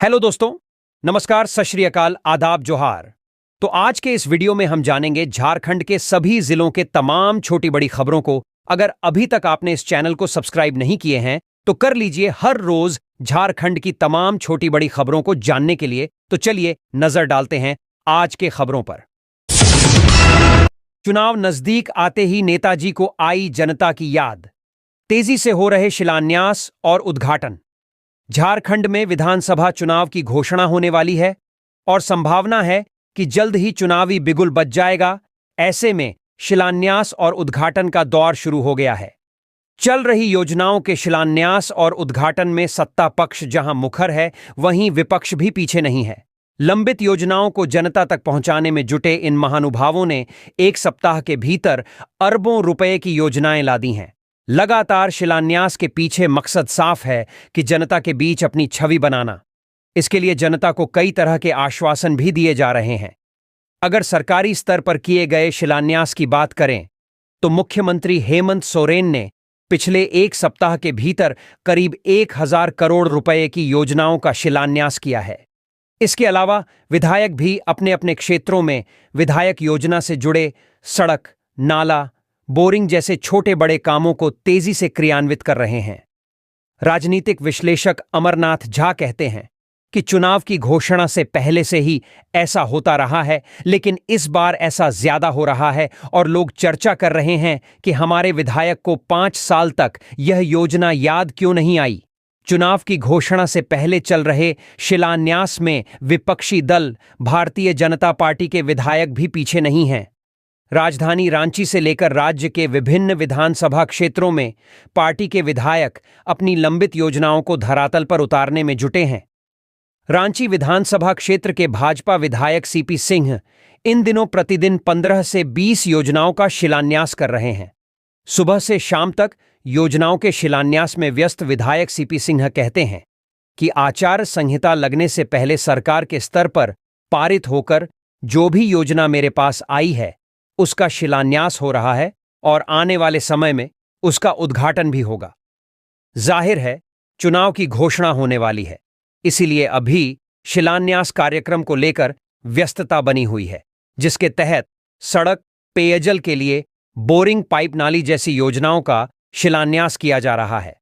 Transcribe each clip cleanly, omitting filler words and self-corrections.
Hello दोस्तों, नमस्कार, सत श्री अकाल, आदाब, जोहार। तो आज के इस वीडियो में हम जानेंगे झारखंड के सभी जिलों के तमाम छोटी बड़ी खबरों को। अगर अभी तक आपने इस चैनल को सब्सक्राइब नहीं किए हैं तो कर लीजिए हर रोज झारखंड की तमाम छोटी बड़ी खबरों को जानने के लिए। तो चलिए नजर डालते हैं आज के खबरों पर। चुनाव नजदीक आते ही नेताजी को आई जनता की याद। तेजी से हो रहे शिलान्यास और उद्घाटन। झारखंड में विधानसभा चुनाव की घोषणा होने वाली है और संभावना है कि जल्द ही चुनावी बिगुल बज जाएगा। ऐसे में शिलान्यास और उद्घाटन का दौर शुरू हो गया है। चल रही योजनाओं के शिलान्यास और उद्घाटन में सत्ता पक्ष जहां मुखर है, वहीं विपक्ष भी पीछे नहीं है। लंबित योजनाओं को जनता तक पहुंचाने में जुटे इन महानुभावों ने एक सप्ताह के भीतर अरबों रुपए की योजनाएं ला दी हैं। लगातार शिलान्यास के पीछे मकसद साफ है कि जनता के बीच अपनी छवि बनाना। इसके लिए जनता को कई तरह के आश्वासन भी दिए जा रहे हैं। अगर सरकारी स्तर पर किए गए शिलान्यास की बात करें तो मुख्यमंत्री हेमंत सोरेन ने पिछले एक सप्ताह के भीतर करीब 1000 करोड़ रुपए की योजनाओं का शिलान्यास किया है। इसके अलावा विधायक भी अपने अपने क्षेत्रों में विधायक योजना से जुड़े सड़क, नाला, बोरिंग जैसे छोटे बड़े कामों को तेजी से क्रियान्वित कर रहे हैं। राजनीतिक विश्लेषक अमरनाथ झा कहते हैं कि चुनाव की घोषणा से पहले से ही ऐसा होता रहा है, लेकिन इस बार ऐसा ज्यादा हो रहा है और लोग चर्चा कर रहे हैं कि हमारे विधायक को 5 साल तक यह योजना याद क्यों नहीं आई। चुनाव की घोषणा से पहले चल रहे शिलान्यास में विपक्षी दल भारतीय जनता पार्टी के विधायक भी पीछे नहीं हैं। राजधानी रांची से लेकर राज्य के विभिन्न विधानसभा क्षेत्रों में पार्टी के विधायक अपनी लंबित योजनाओं को धरातल पर उतारने में जुटे हैं। रांची विधानसभा क्षेत्र के भाजपा विधायक सीपी सिंह इन दिनों प्रतिदिन 15 से 20 योजनाओं का शिलान्यास कर रहे हैं। सुबह से शाम तक योजनाओं के शिलान्यास में व्यस्त विधायक सीपी सिंह कहते हैं कि आचार संहिता लगने से पहले सरकार के स्तर पर पारित होकर जो भी योजना मेरे पास आई है उसका शिलान्यास हो रहा है और आने वाले समय में उसका उद्घाटन भी होगा। जाहिर है चुनाव की घोषणा होने वाली है, इसीलिए अभी शिलान्यास कार्यक्रम को लेकर व्यस्तता बनी हुई है, जिसके तहत सड़क, पेयजल के लिए बोरिंग, पाइप नाली जैसी योजनाओं का शिलान्यास किया जा रहा है।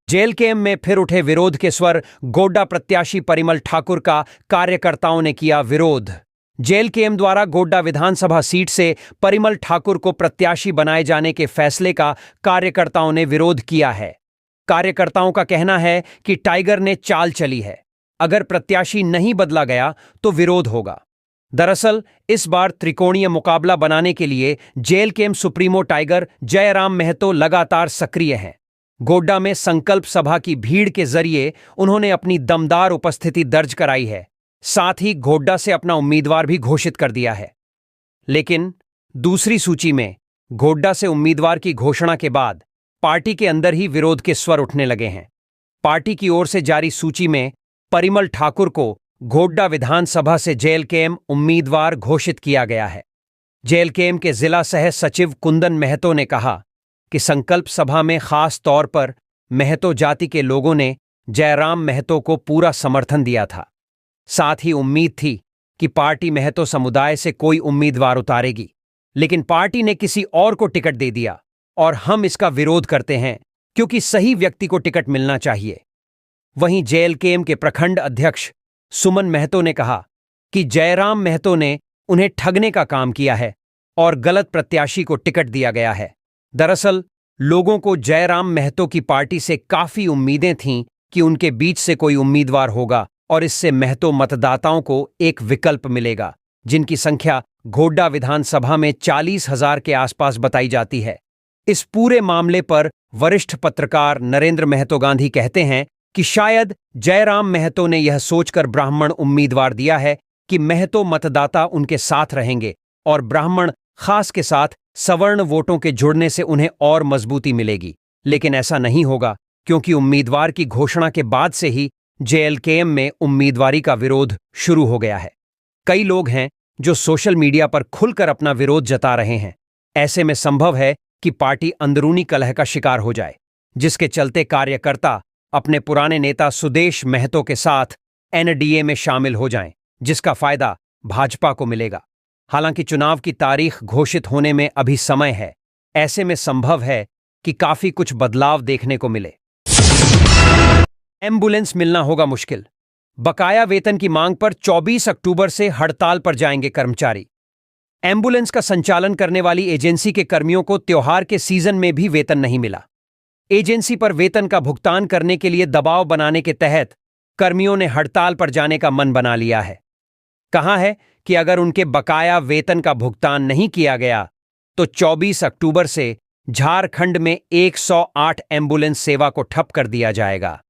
जेल कैंप में फिर उठे विरोध के स्वर। गोड्डा प्रत्याशी परिमल ठाकुर का कार्यकर्ताओं ने किया विरोध। जेल कैंप द्वारा गोड्डा विधानसभा सीट से परिमल ठाकुर को प्रत्याशी बनाए जाने के फैसले का कार्यकर्ताओं ने विरोध किया है। कार्यकर्ताओं का कहना है कि टाइगर ने चाल चली है, अगर प्रत्याशी नहीं बदला गया तो विरोध होगा। दरअसल इस बार त्रिकोणीय मुकाबला बनाने के लिए जेल कैंप सुप्रीमो टाइगर जयराम महतो लगातार सक्रिय हैं। गोड्डा में संकल्प सभा की भीड़ के जरिए उन्होंने अपनी दमदार उपस्थिति दर्ज कराई है। साथ ही गोड्डा से अपना उम्मीदवार भी घोषित कर दिया है। लेकिन दूसरी सूची में गोड्डा से उम्मीदवार की घोषणा के बाद पार्टी के अंदर ही विरोध के स्वर उठने लगे हैं। पार्टी की ओर से जारी सूची में परिमल ठाकुर को गोड्डा विधानसभा से जेल कैंप उम्मीदवार घोषित किया गया है। जेल कैंप के जिला सह सचिव कुंदन महतो ने कहा कि संकल्प सभा में खास तौर पर महतो जाति के लोगों ने जयराम महतो को पूरा समर्थन दिया था। साथ ही उम्मीद थी कि पार्टी महतो समुदाय से कोई उम्मीदवार उतारेगी, लेकिन पार्टी ने किसी और को टिकट दे दिया और हम इसका विरोध करते हैं क्योंकि सही व्यक्ति को टिकट मिलना चाहिए। वहीं जेल कैंप के प्रखंड अध्यक्ष सुमन महतो ने कहा कि जयराम महतो ने उन्हें ठगने का काम किया है और गलत प्रत्याशी को टिकट दिया गया है। दरअसल लोगों को जयराम महतो की पार्टी से काफी उम्मीदें थीं कि उनके बीच से कोई उम्मीदवार होगा और इससे महतो मतदाताओं को एक विकल्प मिलेगा, जिनकी संख्या गोड्डा विधानसभा में 40,000 के आसपास बताई जाती है। इस पूरे मामले पर वरिष्ठ पत्रकार नरेंद्र महतो गांधी कहते हैं कि शायद जयराम महतो ने यह सोचकर ब्राह्मण उम्मीदवार दिया है कि महतो मतदाता उनके साथ रहेंगे और ब्राह्मण खास के साथ सवर्ण वोटों के जुड़ने से उन्हें और मजबूती मिलेगी। लेकिन ऐसा नहीं होगा, क्योंकि उम्मीदवार की घोषणा के बाद से ही जेल कैंप में उम्मीदवारी का विरोध शुरू हो गया है। कई लोग हैं जो सोशल मीडिया पर खुलकर अपना विरोध जता रहे हैं। ऐसे में संभव है कि पार्टी अंदरूनी कलह का शिकार हो जाए, जिसके चलते कार्यकर्ता अपने पुराने नेता सुदेश महतो के साथ एनडीए में शामिल हो जाएं, जिसका फायदा भाजपा को मिलेगा। हालांकि चुनाव की तारीख घोषित होने में अभी समय है, ऐसे में संभव है कि काफी कुछ बदलाव देखने को मिले। एम्बुलेंस मिलना होगा मुश्किल। बकाया वेतन की मांग पर 24 अक्टूबर से हड़ताल पर जाएंगे कर्मचारी। एम्बुलेंस का संचालन करने वाली एजेंसी के कर्मियों को त्योहार के सीजन में भी वेतन नहीं मिला। एजेंसी पर वेतन का भुगतान करने के लिए दबाव बनाने के तहत कर्मियों ने हड़ताल पर जाने का मन बना लिया है। कहा है कि अगर उनके बकाया वेतन का भुगतान नहीं किया गया तो 24 अक्टूबर से झारखंड में 108 एम्बुलेंस सेवा को ठप कर दिया जाएगा।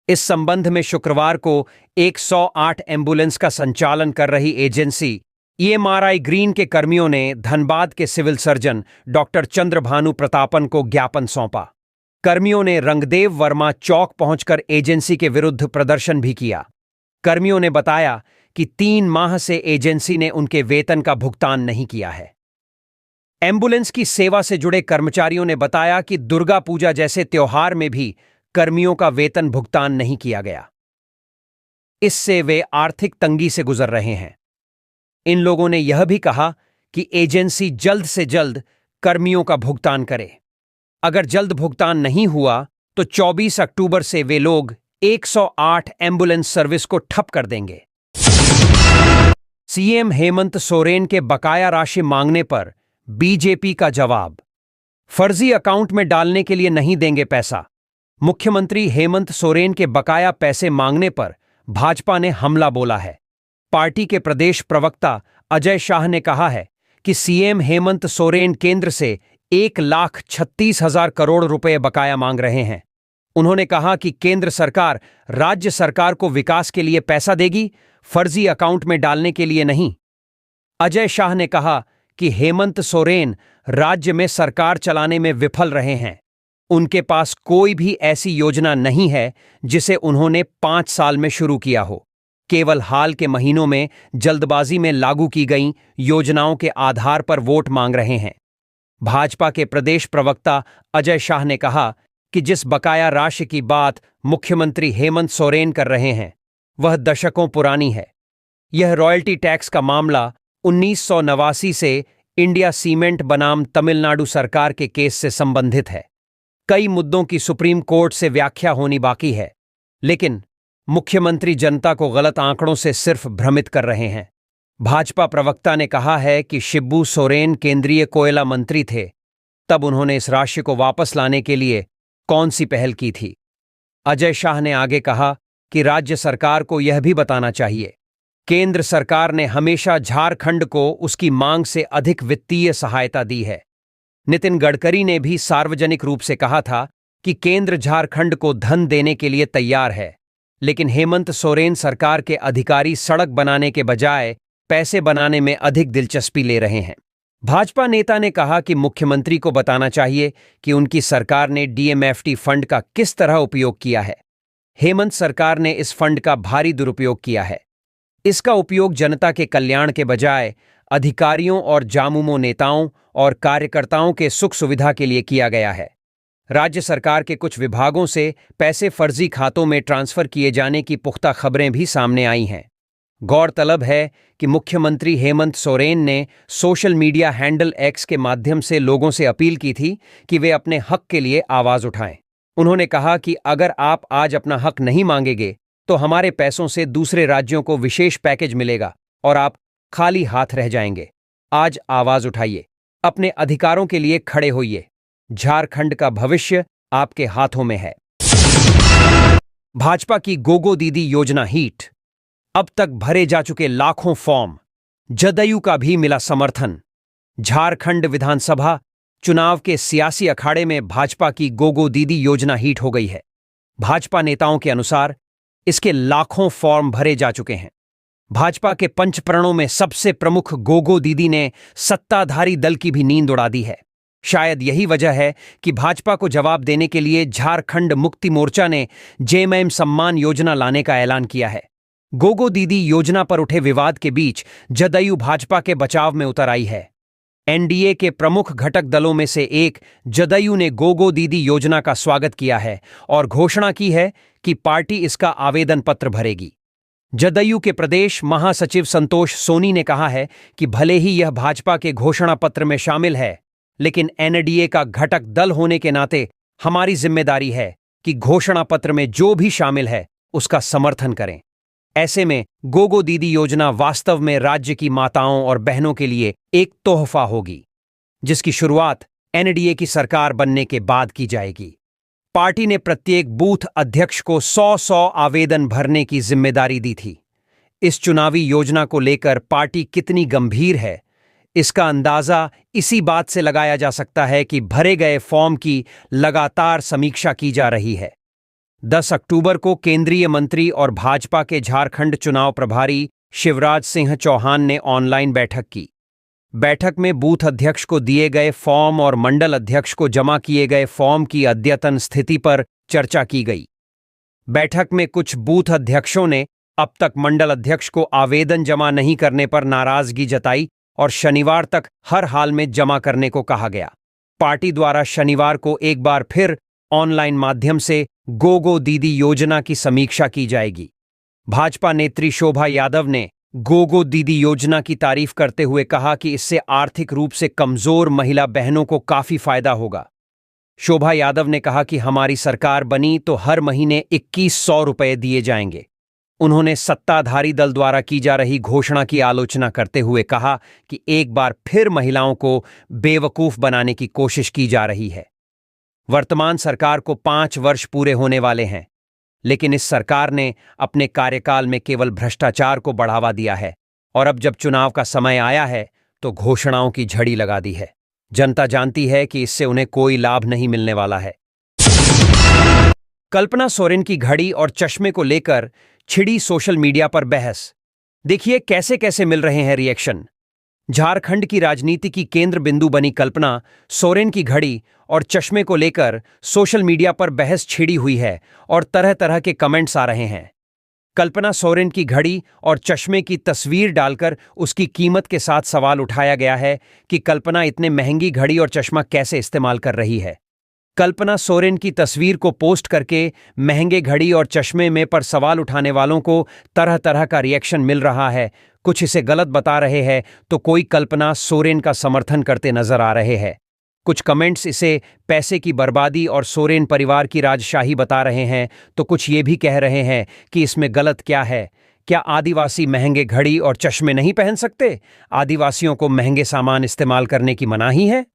इस संबंध में शुक्रवार को 108 एम्बुलेंस का संचालन कर रही एजेंसी ईएमआरआई ग्रीन के कर्मियों ने धनबाद के civil surgeon doctor Chandrabhanu Pratapan को ज्ञापन सौंपा। कर्मियों ने रंगदेव वर्मा चौक पहुंचकर एजेंसी के विरुद्ध प्रदर्शन भी किया। कर्मियों ने बताया कि 3 माह से एजेंसी ने उनके वेतन का भुगतान नहीं किया है। एम्बुलेंस की सेवा से जुड़े कर्मचारियों ने बताया कि दुर्गा पूजा जैसे त्योहार में भी कर्मियों का वेतन भुगतान नहीं किया गया। इससे वे आर्थिक तंगी से गुजर रहे हैं। इन लोगों ने यह भी कहा कि एजेंसी जल्द से जल्द कर्मियों का भुगतान करे। अगर जल्द भुगतान नहीं हुआ तो 24 अक्टूबर से वे लोग 108 एम्बुलेंस सर्विस को ठप कर देंगे। सीएम हेमंत सोरेन के बकाया राशि मांगने पर बीजेपी का जवाब। फर्जी अकाउंट में डालने के लिए नहीं देंगे पैसा। मुख्यमंत्री हेमंत सोरेन के बकाया पैसे मांगने पर भाजपा ने हमला बोला है। पार्टी के प्रदेश प्रवक्ता अजय शाह ने कहा है कि सीएम हेमंत सोरेन केंद्र से 1,36,000 करोड़ रुपए बकाया मांग रहे हैं। उन्होंने कहा कि केंद्र सरकार राज्य सरकार को विकास के लिए पैसा देगी, फर्जी अकाउंट में डालने के लिए नहीं। अजय शाह ने कहा कि हेमंत सोरेन राज्य में सरकार चलाने में विफल रहे हैं। उनके पास कोई भी ऐसी योजना नहीं है जिसे उन्होंने 5 साल में शुरू किया हो। केवल हाल के महीनों में जल्दबाजी में लागू की गई योजनाओं के आधार पर वोट मांग रहे हैं। भाजपा के प्रदेश प्रवक्ता अजय शाह ने कहा कि जिस बकाया राशि की बात मुख्यमंत्री हेमंत सोरेन कर रहे हैं वह दशकों पुरानी है। यह रॉयल्टी टैक्स का मामला 1989 से इंडिया सीमेंट बनाम तमिलनाडु सरकार के केस से संबंधित है। कई मुद्दों की सुप्रीम कोर्ट से व्याख्या होनी बाकी है, लेकिन मुख्यमंत्री जनता को गलत आंकड़ों से सिर्फ भ्रमित कर रहे हैं। भाजपा प्रवक्ता ने कहा है कि शिबू सोरेन केंद्रीय कोयला मंत्री थे, तब उन्होंने इस राशि को वापस लाने के लिए कौन सी पहल की थी। अजय शाह ने आगे कहा कि राज्य सरकार को यह भी बताना चाहिए, केंद्र सरकार ने हमेशा झारखंड को उसकी मांग से अधिक वित्तीय सहायता दी है। नितिन गडकरी ने भी सार्वजनिक रूप से कहा था कि केंद्र झारखंड को धन देने के लिए तैयार है, लेकिन हेमंत सोरेन सरकार के अधिकारी सड़क बनाने के बजाय पैसे बनाने में अधिक दिलचस्पी ले रहे हैं। भाजपा नेता ने कहा कि मुख्यमंत्री को बताना चाहिए कि उनकी सरकार ने डीएमएफटी फंड का किस तरह उपयोग किया है। हेमंत सरकार ने इस फंड का भारी दुरुपयोग किया है। इसका उपयोग जनता के कल्याण के बजाय अधिकारियों और जामुमो नेताओं और कार्यकर्ताओं के सुख सुविधा के लिए किया गया है। राज्य सरकार के कुछ विभागों से पैसे फर्जी खातों में ट्रांसफर किए जाने की पुख्ता खबरें भी सामने आई हैं। गौरतलब है कि मुख्यमंत्री हेमंत सोरेन ने सोशल मीडिया हैंडल एक्स के माध्यम से लोगों से अपील की थी कि वे अपने हक के लिए आवाज उठाएं। उन्होंने कहा कि अगर आप आज अपना हक नहीं मांगेंगे तो हमारे पैसों से दूसरे राज्यों को विशेष पैकेज मिलेगा और आप खाली हाथ रह जाएंगे। आज आवाज उठाइए, अपने अधिकारों के लिए खड़े होइए। झारखंड का भविष्य आपके हाथों में है। भाजपा की गोगो दीदी योजना हिट। अब तक भरे जा चुके लाखों फॉर्म, जदयू का भी मिला समर्थन। झारखंड विधानसभा चुनाव के सियासी अखाड़े में भाजपा की गोगो दीदी योजना हिट हो गई है। भाजपा नेताओं के अनुसार इसके लाखों फॉर्म भरे जा चुके हैं। भाजपा के पंचप्रणों में सबसे प्रमुख गोगो दीदी ने सत्ताधारी दल की भी नींद उड़ा दी है। शायद यही वजह है कि भाजपा को जवाब देने के लिए झारखंड मुक्ति मोर्चा ने जेएमएम सम्मान योजना लाने का ऐलान किया है। गोगो दीदी योजना पर उठे विवाद के बीच जदयू भाजपा के बचाव में उतर आई है। एनडीए के प्रमुख घटक दलों में से एक जदयू ने गोगो दीदी योजना का स्वागत किया है और घोषणा की है कि पार्टी इसका आवेदन पत्र भरेगी। जदयू के प्रदेश महासचिव संतोष सोनी ने कहा है कि भले ही यह भाजपा के घोषणा पत्र में शामिल है, लेकिन एनडीए का घटक दल होने के नाते हमारी जिम्मेदारी है कि घोषणा पत्र में जो भी शामिल है उसका समर्थन करें। ऐसे में गोगो दीदी योजना वास्तव में राज्य की माताओं और बहनों के लिए एक तोहफा होगी, जिसकी शुरुआत एनडीए की सरकार बनने के बाद की जाएगी। पार्टी ने प्रत्येक बूथ अध्यक्ष को 100 आवेदन भरने की जिम्मेदारी दी थी। इस चुनावी योजना को लेकर पार्टी कितनी गंभीर है, इसका अंदाजा इसी बात से लगाया जा सकता है कि भरे गए फॉर्म की लगातार समीक्षा की जा रही है। 10 अक्टूबर को केंद्रीय मंत्री और भाजपा के झारखंड चुनाव प्रभारी शिवराज सिंह चौहान ने ऑनलाइन बैठक की। बैठक में बूथ अध्यक्ष को दिए गए फॉर्म और मंडल अध्यक्ष को जमा किए गए फॉर्म की अद्यतन स्थिति पर चर्चा की गई। बैठक में कुछ बूथ अध्यक्षों ने अब तक मंडल अध्यक्ष को आवेदन जमा नहीं करने पर नाराजगी जताई और शनिवार तक हर हाल में जमा करने को कहा गया। पार्टी द्वारा शनिवार को एक बार फिर ऑनलाइन माध्यम से गोगो दीदी योजना की समीक्षा की जाएगी। भाजपा नेत्री शोभा यादव ने गोगो दीदी योजना की तारीफ करते हुए कहा कि इससे आर्थिक रूप से कमजोर महिला बहनों को काफी फायदा होगा। शोभा यादव ने कहा कि हमारी सरकार बनी तो हर महीने 2100 रुपये दिए जाएंगे। उन्होंने सत्ताधारी दल द्वारा की जा रही घोषणा की आलोचना करते हुए कहा कि एक बार फिर महिलाओं को बेवकूफ बनाने की कोशिश की जा रही है। वर्तमान सरकार को 5 वर्ष पूरे होने वाले हैं, लेकिन इस सरकार ने अपने कार्यकाल में केवल भ्रष्टाचार को बढ़ावा दिया है और अब जब चुनाव का समय आया है तो घोषणाओं की झड़ी लगा दी है। जनता जानती है कि इससे उन्हें कोई लाभ नहीं मिलने वाला है। कल्पना सोरेन की घड़ी और चश्मे को लेकर छिड़ी सोशल मीडिया पर बहस। देखिए कैसे कैसे मिल रहे हैं रिएक्शन। झारखंड की राजनीति की केंद्र बिंदु बनी कल्पना सोरेन की घड़ी और चश्मे को लेकर सोशल मीडिया पर बहस छिड़ी हुई है और तरह तरह के कमेंट्स आ रहे हैं। कल्पना सोरेन की घड़ी और चश्मे की तस्वीर डालकर उसकी कीमत के साथ सवाल उठाया गया है कि कल्पना इतने महंगी घड़ी और चश्मा कैसे इस्तेमाल कर रही है। कल्पना सोरेन की तस्वीर को पोस्ट करके महंगे घड़ी और चश्मे में पर सवाल उठाने वालों को तरह तरह का रिएक्शन मिल रहा है। कुछ इसे गलत बता रहे हैं तो कोई कल्पना सोरेन का समर्थन करते नजर आ रहे हैं। कुछ कमेंट्स इसे पैसे की बर्बादी और सोरेन परिवार की राजशाही बता रहे हैं तो कुछ ये भी कह रहे हैं कि इसमें गलत क्या है। क्या आदिवासी महंगे घड़ी और चश्मे नहीं पहन सकते? आदिवासियों को महंगे सामान इस्तेमाल करने की मनाही है?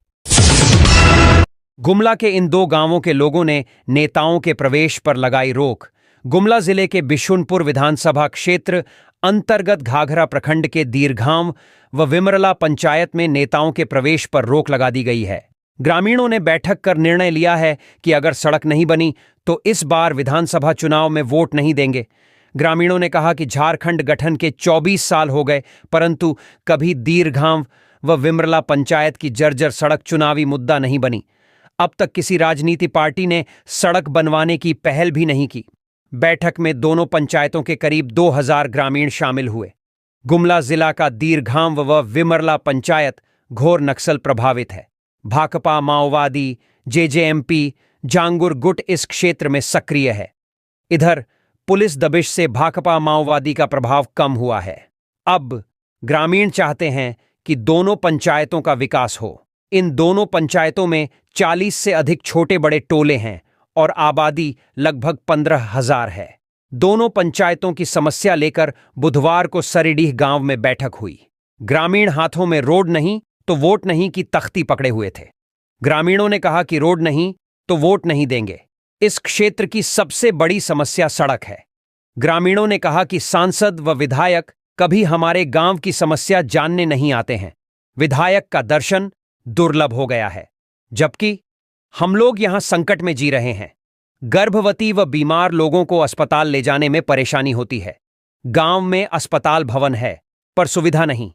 गुमला के इन 2 गांवों के लोगों ने नेताओं के प्रवेश पर लगाई रोक। गुमला जिले के बिशुनपुर विधानसभा क्षेत्र अंतर्गत घाघरा प्रखंड के दीरगांव व विमरला पंचायत में नेताओं के प्रवेश पर रोक लगा दी गई है। ग्रामीणों ने बैठक कर निर्णय लिया है कि अगर सड़क नहीं बनी तो इस बार विधानसभा चुनाव में वोट नहीं देंगे। ग्रामीणों ने कहा कि झारखंड गठन के 24 साल हो गए, परंतु कभी दीरगांव व विमरला पंचायत की जर्जर सड़क चुनावी मुद्दा नहीं बनी। अब तक किसी राजनीति पार्टी ने सड़क बनवाने की पहल भी नहीं की। बैठक में दोनों पंचायतों के करीब 2000 ग्रामीण शामिल हुए। गुमला जिला का दीरगांव व विमरला पंचायत घोर नक्सल प्रभावित है। भाकपा माओवादी जेजेएमपी जांगुर गुट इस क्षेत्र में सक्रिय है। इधर पुलिस दबिश से भाकपा माओवादी का प्रभाव कम हुआ है। अब ग्रामीण चाहते हैं कि दोनों पंचायतों का विकास हो। इन दोनों पंचायतों में 40 से अधिक छोटे बड़े टोले हैं और आबादी लगभग 15,000 है। दोनों पंचायतों की समस्या लेकर बुधवार को सरीडीह गांव में बैठक हुई। ग्रामीण हाथों में रोड नहीं तो वोट नहीं की तख्ती पकड़े हुए थे। ग्रामीणों ने कहा कि रोड नहीं तो वोट नहीं देंगे। इस क्षेत्र की सबसे बड़ी समस्या सड़क है। ग्रामीणों ने कहा कि सांसद व विधायक कभी हमारे गांव की समस्या जानने नहीं आते हैं। विधायक का दर्शन दुर्लभ हो गया है, जबकि हम लोग यहां संकट में जी रहे हैं। गर्भवती व बीमार लोगों को अस्पताल ले जाने में परेशानी होती है। गांव में अस्पताल भवन है पर सुविधा नहीं।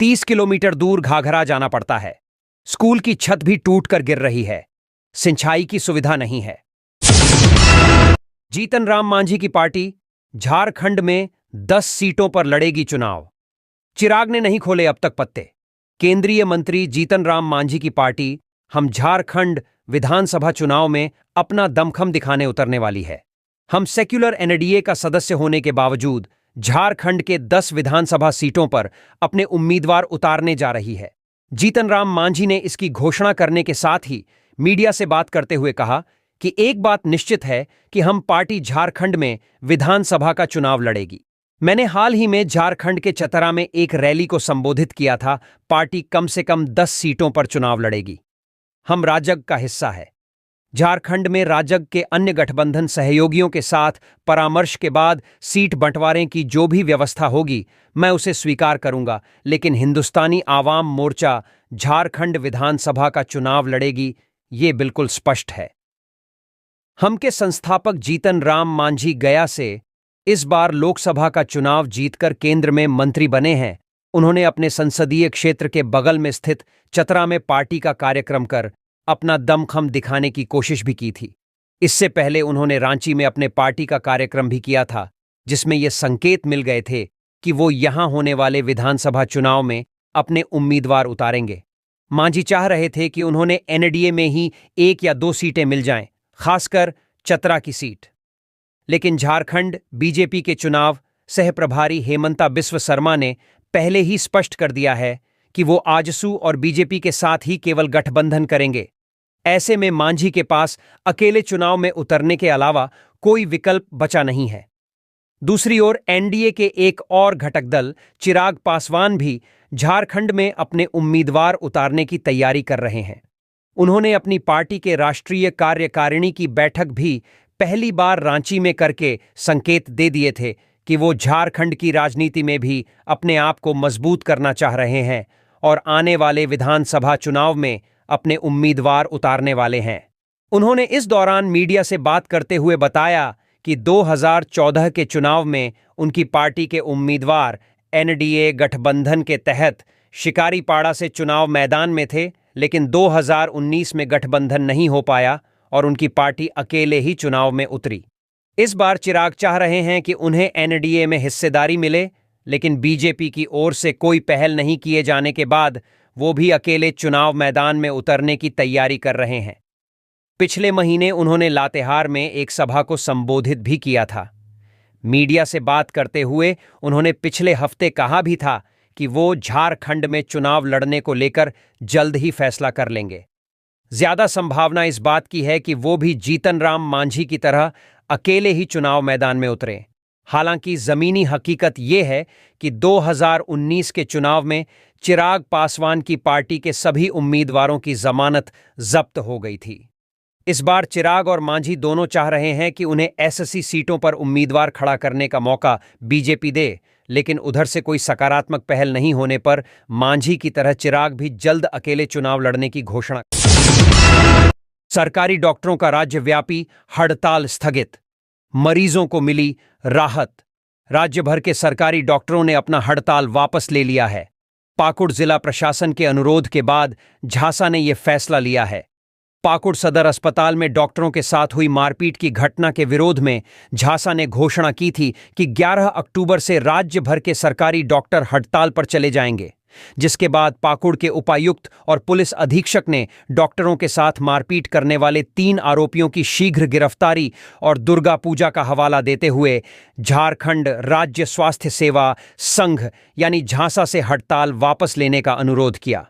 30 किलोमीटर दूर घाघरा जाना पड़ता है। स्कूल की छत भी टूटकर गिर रही है। सिंचाई की सुविधा नहीं है। जीतन राम मांझी की पार्टी झारखंड में 10 सीटों पर लड़ेगी चुनाव। चिराग ने नहीं खोले अब तक पत्ते। केंद्रीय मंत्री जीतन राम मांझी की पार्टी हम झारखंड विधानसभा चुनाव में अपना दमखम दिखाने उतरने वाली है। हम सेक्युलर एनडीए का सदस्य होने के बावजूद झारखंड के 10 विधानसभा सीटों पर अपने उम्मीदवार उतारने जा रही है। जीतन राम मांझी ने इसकी घोषणा करने के साथ ही मीडिया से बात करते हुए कहा कि एक बात निश्चित है कि हम पार्टी झारखंड में विधानसभा का चुनाव लड़ेगी। मैंने हाल ही में झारखंड के चतरा में एक रैली को संबोधित किया था। पार्टी कम से कम 10 सीटों पर चुनाव लड़ेगी। हम राजग का हिस्सा है। झारखंड में राजग के अन्य गठबंधन सहयोगियों के साथ परामर्श के बाद सीट बंटवारे की जो भी व्यवस्था होगी मैं उसे स्वीकार करूंगा, लेकिन हिंदुस्तानी आवाम मोर्चा झारखंड विधानसभा का चुनाव लड़ेगी, ये बिल्कुल स्पष्ट है। हम के संस्थापक जीतन राम मांझी गया से इस बार लोकसभा का चुनाव जीतकर केंद्र में मंत्री बने हैं। उन्होंने अपने संसदीय क्षेत्र के बगल में स्थित चतरा में पार्टी का कार्यक्रम कर अपना दमखम दिखाने की कोशिश भी की थी। इससे पहले उन्होंने रांची में अपने पार्टी का कार्यक्रम भी किया था, जिसमें ये संकेत मिल गए थे कि वो यहां होने वाले विधानसभा चुनाव में अपने उम्मीदवार उतारेंगे। मांझी चाह रहे थे कि उन्होंने एनडीए में ही 1 या 2 सीटें मिल जाएं, खासकर चतरा की सीट। लेकिन झारखंड बीजेपी के चुनाव सह प्रभारी हेमंता बिस्व शर्मा ने पहले ही स्पष्ट कर दिया है कि वो आजसू और बीजेपी के साथ ही केवल गठबंधन करेंगे। ऐसे में मांझी के पास अकेले चुनाव में उतरने के अलावा कोई विकल्प बचा नहीं है। दूसरी ओर एनडीए के एक और घटक दल चिराग पासवान भी झारखंड में अपने उम्मीदवार उतारने की तैयारी कर रहे हैं। उन्होंने अपनी पार्टी के राष्ट्रीय कार्यकारिणी की बैठक भी पहली बार रांची में करके संकेत दे दिए थे कि वो झारखंड की राजनीति में भी अपने आप को मजबूत करना चाह रहे हैं और आने वाले विधानसभा चुनाव में अपने उम्मीदवार उतारने वाले हैं। उन्होंने इस दौरान मीडिया से बात करते हुए बताया कि 2014 के चुनाव में उनकी पार्टी के उम्मीदवार एनडीए गठबंधन के तहत शिकारीपाड़ा से चुनाव मैदान में थे, लेकिन 2019 में गठबंधन नहीं हो पाया और उनकी पार्टी अकेले ही चुनाव में उतरी। इस बार चिराग चाह रहे हैं कि उन्हें एनडीए में हिस्सेदारी मिले, लेकिन बीजेपी की ओर से कोई पहल नहीं किए जाने के बाद वो भी अकेले चुनाव मैदान में उतरने की तैयारी कर रहे हैं। पिछले महीने उन्होंने लातेहार में एक सभा को संबोधित भी किया था। मीडिया से बात करते हुए उन्होंने पिछले हफ्ते कहा भी था कि वो झारखंड में चुनाव लड़ने को लेकर जल्द ही फैसला कर लेंगे। ज्यादा संभावना इस बात की है कि वो भी जीतन राम मांझी की तरह अकेले ही चुनाव मैदान में उतरे। हालांकि जमीनी हकीकत ये है कि 2019 के चुनाव में चिराग पासवान की पार्टी के सभी उम्मीदवारों की जमानत जब्त हो गई थी। इस बार चिराग और मांझी दोनों चाह रहे हैं कि उन्हें एसएससी सीटों पर उम्मीदवार खड़ा करने का मौका बीजेपी दे, लेकिन उधर से कोई सकारात्मक पहल नहीं होने पर मांझी की तरह चिराग भी जल्द अकेले चुनाव लड़ने की घोषणा। सरकारी डॉक्टरों का राज्यव्यापी हड़ताल स्थगित, मरीजों को मिली राहत। राज्य भर के सरकारी डॉक्टरों ने अपना हड़ताल वापस ले लिया है। पाकुड़ जिला प्रशासन के अनुरोध के बाद झांसा ने यह फैसला लिया है। पाकुड़ सदर अस्पताल में डॉक्टरों के साथ हुई मारपीट की घटना के विरोध में झांसा ने घोषणा की थी कि 11 अक्टूबर से राज्य भर के सरकारी डॉक्टर हड़ताल पर चले जाएंगे, जिसके बाद पाकुड़ के उपायुक्त और पुलिस अधीक्षक ने डॉक्टरों के साथ मारपीट करने वाले 3 आरोपियों की शीघ्र गिरफ्तारी और दुर्गा पूजा का हवाला देते हुए झारखंड राज्य स्वास्थ्य सेवा संघ यानी झांसा से हड़ताल वापस लेने का अनुरोध किया।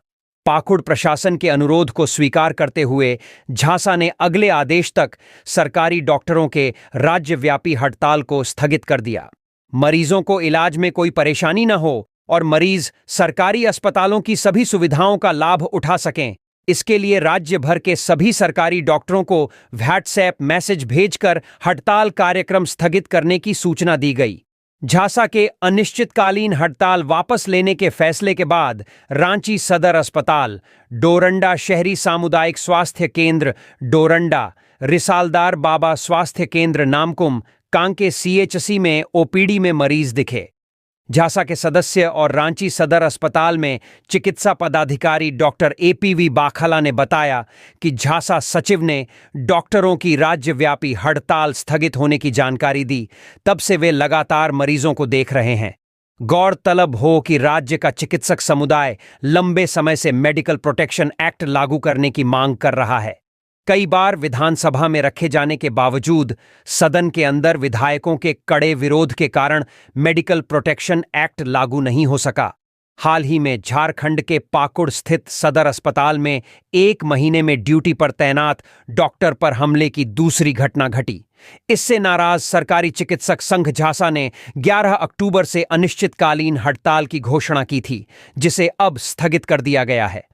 पाकुड़ प्रशासन के अनुरोध को स्वीकार करते हुए झांसा ने अगले आदेश तक सरकारी डॉक्टरों के राज्यव्यापी हड़ताल को स्थगित कर दिया। मरीजों को इलाज में कोई परेशानी न हो और मरीज सरकारी अस्पतालों की सभी सुविधाओं का लाभ उठा सकें, इसके लिए राज्य भर के सभी सरकारी डॉक्टरों को व्हाट्सएप मैसेज भेजकर हड़ताल कार्यक्रम स्थगित करने की सूचना दी गई। झांसा के अनिश्चितकालीन हड़ताल वापस लेने के फैसले के बाद रांची सदर अस्पताल, डोरंडा शहरी सामुदायिक स्वास्थ्य केंद्र डोरंडा, रिसालदार बाबा स्वास्थ्य केंद्र नामकुम, कांके सीएचसी में ओपीडी में मरीज दिखे। झांसा के सदस्य और रांची सदर अस्पताल में चिकित्सा पदाधिकारी डॉक्टर एपीवी बाखला ने बताया कि झांसा सचिव ने डॉक्टरों की राज्यव्यापी हड़ताल स्थगित होने की जानकारी दी। तब से वे लगातार मरीजों को देख रहे हैं। गौरतलब हो कि राज्य का चिकित्सक समुदाय लंबे समय से मेडिकल प्रोटेक्शन एक्ट लागू करने की मांग कर रहा है। कई बार विधानसभा में रखे जाने के बावजूद सदन के अंदर विधायकों के कड़े विरोध के कारण मेडिकल प्रोटेक्शन एक्ट लागू नहीं हो सका। हाल ही में झारखंड के पाकुड़ स्थित सदर अस्पताल में 1 महीने में ड्यूटी पर तैनात डॉक्टर पर हमले की दूसरी घटना घटी। इससे नाराज सरकारी चिकित्सक संघ झासा ने 11 अक्टूबर से अनिश्चितकालीन हड़ताल की घोषणा की थी, जिसे अब स्थगित कर दिया गया है।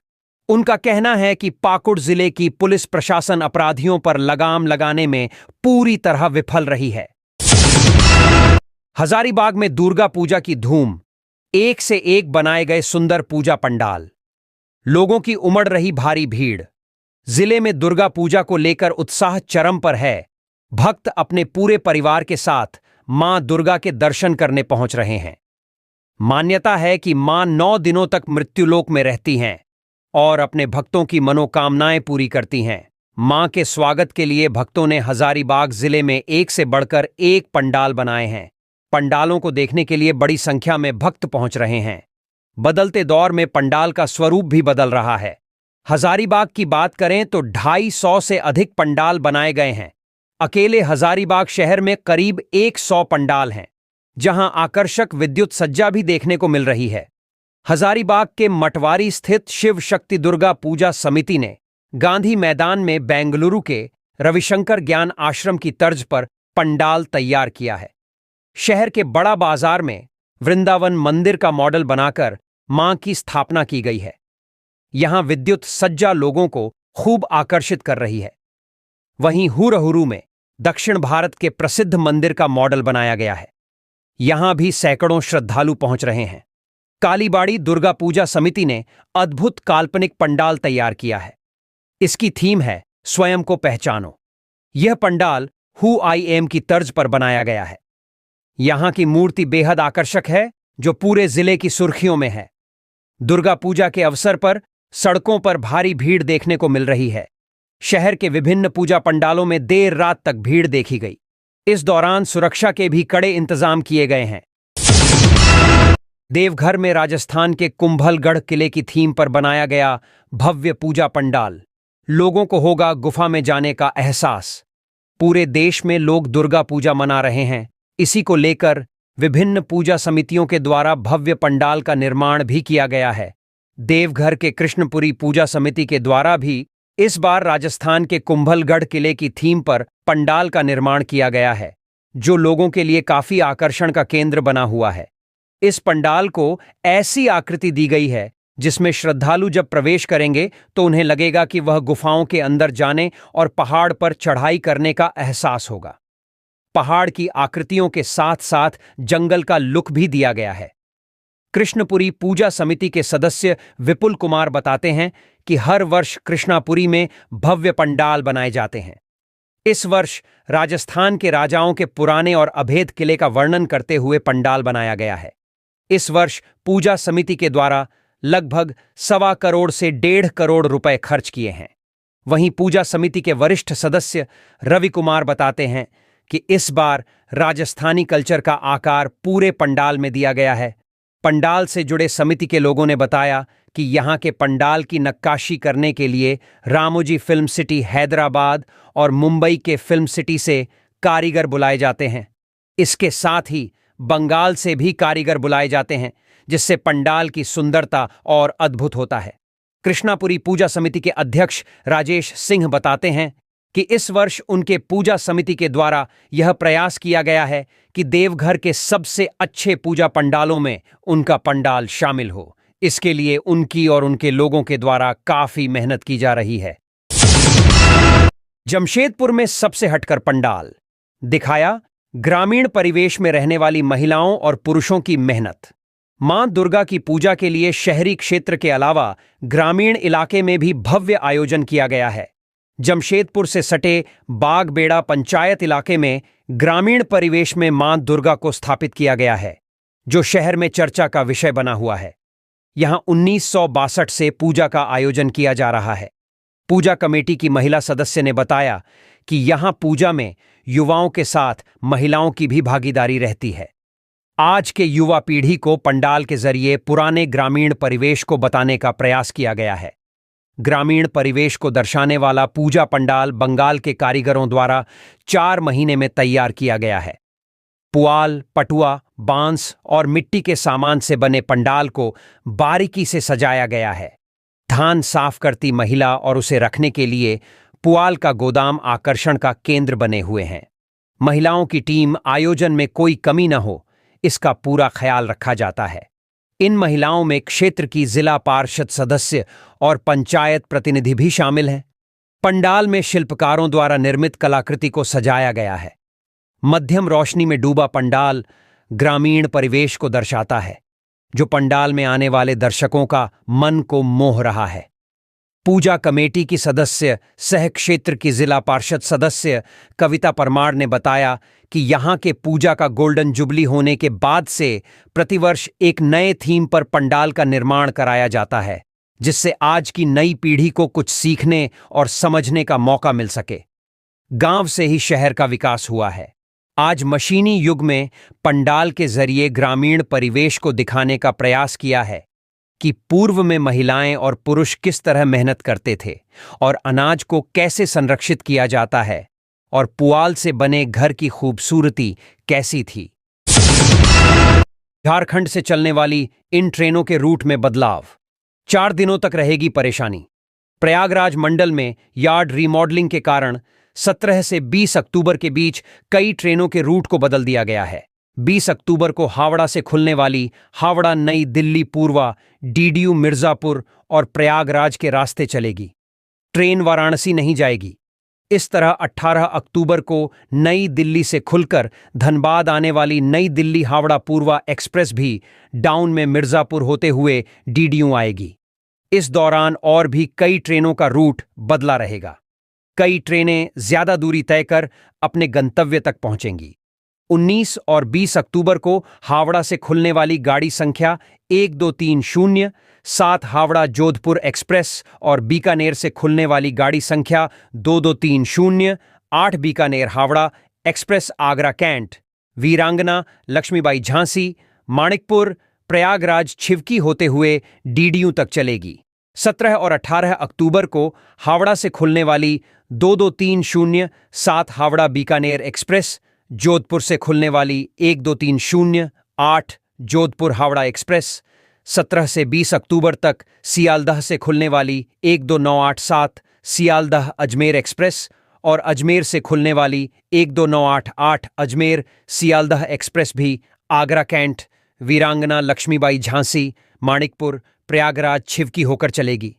उनका कहना है कि पाकुड़ जिले की पुलिस प्रशासन अपराधियों पर लगाम लगाने में पूरी तरह विफल रही है। हजारीबाग में दुर्गा पूजा की धूम, एक से एक बनाए गए सुंदर पूजा पंडाल, लोगों की उमड़ रही भारी भीड़। जिले में दुर्गा पूजा को लेकर उत्साह चरम पर है। भक्त अपने पूरे परिवार के साथ मां दुर्गा के दर्शन करने पहुंच रहे हैं। मान्यता है कि मां 9 दिनों तक मृत्युलोक में रहती हैं और अपने भक्तों की मनोकामनाएं पूरी करती हैं। मां के स्वागत के लिए भक्तों ने हजारीबाग जिले में एक से बढ़कर एक पंडाल बनाए हैं। पंडालों को देखने के लिए बड़ी संख्या में भक्त पहुंच रहे हैं। बदलते दौर में पंडाल का स्वरूप भी बदल रहा है। हजारीबाग की बात करें तो 250 से अधिक पंडाल बनाए गए हैं। अकेले हजारीबाग शहर में करीब 100 पंडाल हैं, जहां आकर्षक विद्युत सज्जा भी देखने को मिल रही है। हजारीबाग के मटवारी स्थित शिव शक्ति दुर्गा पूजा समिति ने गांधी मैदान में बेंगलुरु के रविशंकर ज्ञान आश्रम की तर्ज पर पंडाल तैयार किया है। शहर के बड़ा बाजार में वृंदावन मंदिर का मॉडल बनाकर मां की स्थापना की गई है। यहां विद्युत सज्जा लोगों को खूब आकर्षित कर रही है। वहीं हुरहुरु में दक्षिण भारत के प्रसिद्ध मंदिर का मॉडल बनाया गया है। यहां भी सैकड़ों श्रद्धालु पहुंच रहे हैं। कालीबाड़ी दुर्गा पूजा समिति ने अद्भुत काल्पनिक पंडाल तैयार किया है। इसकी थीम है स्वयं को पहचानो। यह पंडाल हु आई एम की तर्ज पर बनाया गया है। यहां की मूर्ति बेहद आकर्षक है, जो पूरे जिले की सुर्खियों में है। दुर्गा पूजा के अवसर पर सड़कों पर भारी भीड़ देखने को मिल रही है। शहर के विभिन्न पूजा पंडालों में देर रात तक भीड़ देखी गई। इस दौरान सुरक्षा के भी कड़े इंतजाम किए गए हैं। देवघर में राजस्थान के कुंभलगढ़ किले की थीम पर बनाया गया भव्य पूजा पंडाल, लोगों को होगा गुफा में जाने का एहसास। पूरे देश में लोग दुर्गा पूजा मना रहे हैं। इसी को लेकर विभिन्न पूजा समितियों के द्वारा भव्य पंडाल का निर्माण भी किया गया है। देवघर के कृष्णपुरी पूजा समिति के द्वारा भी इस बार राजस्थान के कुंभलगढ़ किले की थीम पर पंडाल का निर्माण किया गया है, जो लोगों के लिए काफी आकर्षण का केंद्र बना हुआ है। इस पंडाल को ऐसी आकृति दी गई है जिसमें श्रद्धालु जब प्रवेश करेंगे तो उन्हें लगेगा कि वह गुफाओं के अंदर जाने और पहाड़ पर चढ़ाई करने का एहसास होगा। पहाड़ की आकृतियों के साथ साथ जंगल का लुक भी दिया गया है। कृष्णपुरी पूजा समिति के सदस्य विपुल कुमार बताते हैं कि हर वर्ष कृष्णापुरी में भव्य पंडाल बनाए जाते हैं। इस वर्ष राजस्थान के राजाओं के पुराने और अभेद किले का वर्णन करते हुए पंडाल बनाया गया है। इस वर्ष पूजा समिति के द्वारा लगभग 1.25 करोड़ से 1.5 करोड़ रुपए खर्च किए हैं। वहीं पूजा समिति के वरिष्ठ सदस्य रवि कुमार बताते हैं कि इस बार राजस्थानी कल्चर का आकार पूरे पंडाल में दिया गया है। पंडाल से जुड़े समिति के लोगों ने बताया कि यहां के पंडाल की नक्काशी करने के लिए रामोजी फिल्म सिटी हैदराबाद और मुंबई के फिल्म सिटी से कारीगर बुलाए जाते हैं। इसके साथ ही बंगाल से भी कारीगर बुलाए जाते हैं, जिससे पंडाल की सुंदरता और अद्भुत होता है। कृष्णापुरी पूजा समिति के अध्यक्ष राजेश सिंह बताते हैं कि इस वर्ष उनके पूजा समिति के द्वारा यह प्रयास किया गया है कि देवघर के सबसे अच्छे पूजा पंडालों में उनका पंडाल शामिल हो। इसके लिए उनकी और उनके लोगों के द्वारा काफी मेहनत की जा रही है। जमशेदपुर में सबसे हटकर पंडाल दिखाया ग्रामीण परिवेश में रहने वाली महिलाओं और पुरुषों की मेहनत। मां दुर्गा की पूजा के लिए शहरी क्षेत्र के अलावा ग्रामीण इलाके में भी भव्य आयोजन किया गया है। जमशेदपुर से सटे बागबेड़ा पंचायत इलाके में ग्रामीण परिवेश में मां दुर्गा को स्थापित किया गया है, जो शहर में चर्चा का विषय बना हुआ है। यहां 1962 से पूजा का आयोजन किया जा रहा है। पूजा कमेटी की महिला सदस्य ने बताया कि यहां पूजा में युवाओं के साथ महिलाओं की भी भागीदारी रहती है। आज के युवा पीढ़ी को पंडाल के जरिए पुराने ग्रामीण परिवेश को बताने का प्रयास किया गया है। ग्रामीण परिवेश को दर्शाने वाला पूजा पंडाल बंगाल के कारीगरों द्वारा 4 महीने में तैयार किया गया है। पुआल, पटुआ, बांस और मिट्टी के सामान से बने पंडाल को बारीकी से सजाया गया है। धान साफ करती महिला और उसे रखने के लिए पुआल का गोदाम आकर्षण का केंद्र बने हुए हैं। महिलाओं की टीम आयोजन में कोई कमी न हो, इसका पूरा ख्याल रखा जाता है। इन महिलाओं में क्षेत्र की जिला पार्षद सदस्य और पंचायत प्रतिनिधि भी शामिल हैं। पंडाल में शिल्पकारों द्वारा निर्मित कलाकृति को सजाया गया है। मध्यम रोशनी में डूबा पंडाल ग्रामीण परिवेश को दर्शाता है, जो पंडाल में आने वाले दर्शकों का मन को मोह रहा है। पूजा कमेटी की सदस्य सह क्षेत्र की जिला पार्षद सदस्य कविता परमार ने बताया कि यहां के पूजा का गोल्डन जुबली होने के बाद से प्रतिवर्ष एक नए थीम पर पंडाल का निर्माण कराया जाता है, जिससे आज की नई पीढ़ी को कुछ सीखने और समझने का मौका मिल सके। गांव से ही शहर का विकास हुआ है। आज मशीनी युग में पंडाल के जरिए ग्रामीण परिवेश को दिखाने का प्रयास किया है कि पूर्व में महिलाएं और पुरुष किस तरह मेहनत करते थे और अनाज को कैसे संरक्षित किया जाता है और पुआल से बने घर की खूबसूरती कैसी थी। झारखंड से चलने वाली इन ट्रेनों के रूट में बदलाव, 4 दिनों तक रहेगी परेशानी। प्रयागराज मंडल में यार्ड रीमॉडलिंग के कारण 17 से 20 अक्टूबर के बीच कई ट्रेनों के रूट को बदल दिया गया है। 20 अक्टूबर को हावड़ा से खुलने वाली हावड़ा नई दिल्ली पूर्वा डीडीयू मिर्जापुर और प्रयागराज के रास्ते चलेगी। ट्रेन वाराणसी नहीं जाएगी। इस तरह 18 अक्टूबर को नई दिल्ली से खुलकर धनबाद आने वाली नई दिल्ली हावड़ा पूर्वा एक्सप्रेस भी डाउन में मिर्जापुर होते हुए डीडीयू आएगी। इस दौरान और भी कई ट्रेनों का रूट बदला रहेगा। कई ट्रेनें ज्यादा दूरी तय कर अपने गंतव्य तक पहुंचेंगी। 19 और 20 अक्टूबर को हावड़ा से खुलने वाली गाड़ी संख्या 1230, 7 हावड़ा जोधपुर एक्सप्रेस और बीकानेर से खुलने वाली गाड़ी संख्या 2230, 8 बीकानेर हावड़ा एक्सप्रेस आगरा कैंट, वीरांगना लक्ष्मीबाई झांसी, माणिकपुर, प्रयागराज छिवकी होते हुए डीडीयू तक चलेगी। 17 और 18 अक्टूबर को हावड़ा से खुलने वाली 2230, 7 हावड़ा बीकानेर एक्सप्रेस, जोधपुर से खुलने वाली 1230, 8 जोधपुर हावड़ा एक्सप्रेस, 17 से 20 अक्टूबर तक सियालदह से खुलने वाली 12987 सियालदह अजमेर एक्सप्रेस और अजमेर से खुलने वाली 12988 अजमेर सियालदह एक्सप्रेस भी आगरा कैंट, वीरांगना लक्ष्मीबाई झांसी, माणिकपुर, प्रयागराज छिवकी होकर चलेगी।